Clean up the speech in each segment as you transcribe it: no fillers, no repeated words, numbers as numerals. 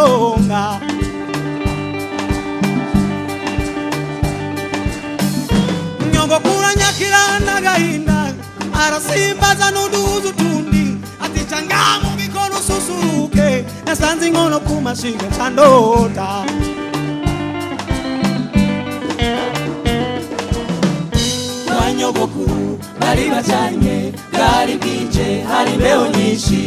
masonga. Nyogokuru nyakirana gahinda arasimbaza nuduzu tundi ati changamu gikono susuruke nasanze ngono kumashiga chandota. Kwa nyogokuru bari bajanye bwari bwije hari imbeho nyinshi.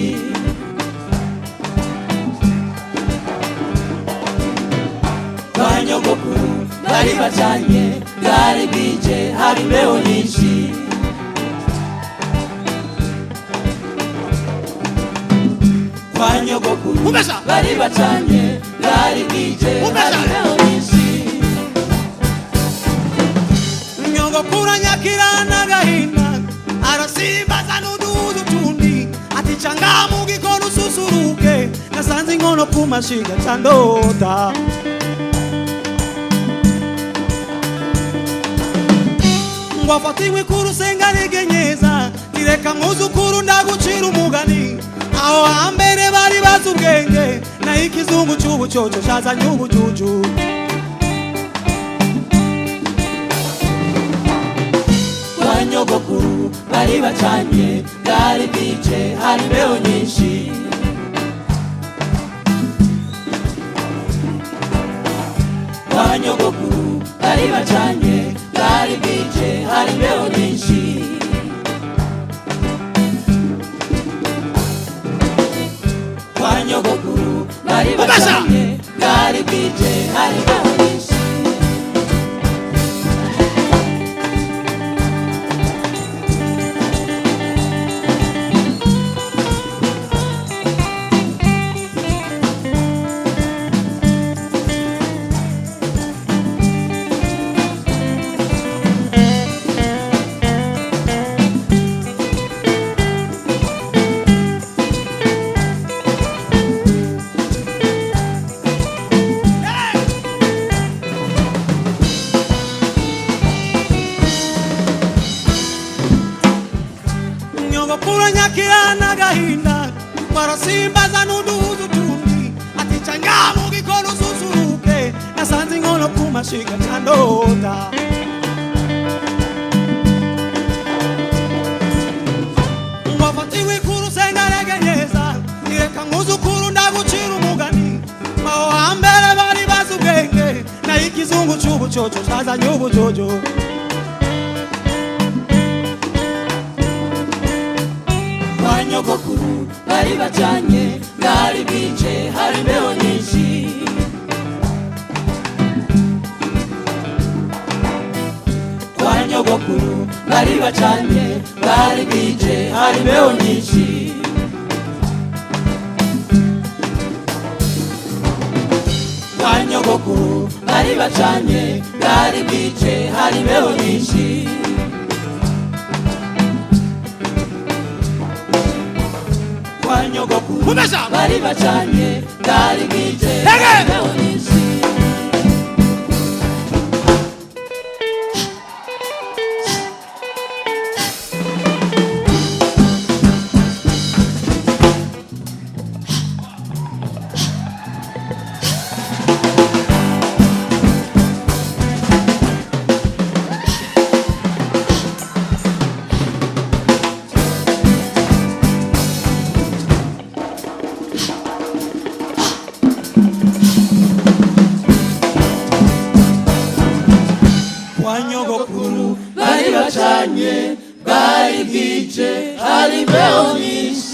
Kwa nyogokuru bari bajanye bwari bwije hari imbeho nyinshi. Kwa nyogokuru bari bajanye bwari bwije hari imbeho nyinshi. Nyogokuru nyakirana gahinda arasimbaza nuduzu tundi ati changamu gikono susuruke nasanze ngono kumashiga chandota. Ngwafatiwe kurusenga regenyeza kireka muzukuru ndagucira umugani aho hambere bari bazi ubwenge na ikizungu cy'ubucoco cyazanye ubujuju. Kwa nyogokuru bari bacanye bwari bwije hari imbeho nyinshi. Kwa nyogokuru bari bacanye bwari bwije hari imbeho nyinshi. Kwa nyogokuru bari bacanye bwari bwije hari imbeho nyinshi. Nyogokuru nyakirana gahinda arasimbaza nuduzu tundi ati changamu gikono susuruke nasanze ngono kumashiga chandota. Ngwafatiwe kurusenga regenyeza kireka muzukuru ndagucira umugani aho hambere bari bazi ubwenge na ikizungu cy'ubucoco cyazanye ubujojo. Kwa nyogokuru bari bajanye bwari bwije hari imbeho nyinshi. Kwa nyogokuru bari bajanye bwari bwije hari imbeho nyinshi. Kwa nyogokuru bari bajanye bwari bwije hari imbeho nyinshi. Kwa nyogokuru bari bacanye bwari bwije hari imbeho nyinshi. Kwa nyogokuru bari bacanye bwari bwije hari imbeho nyinshi.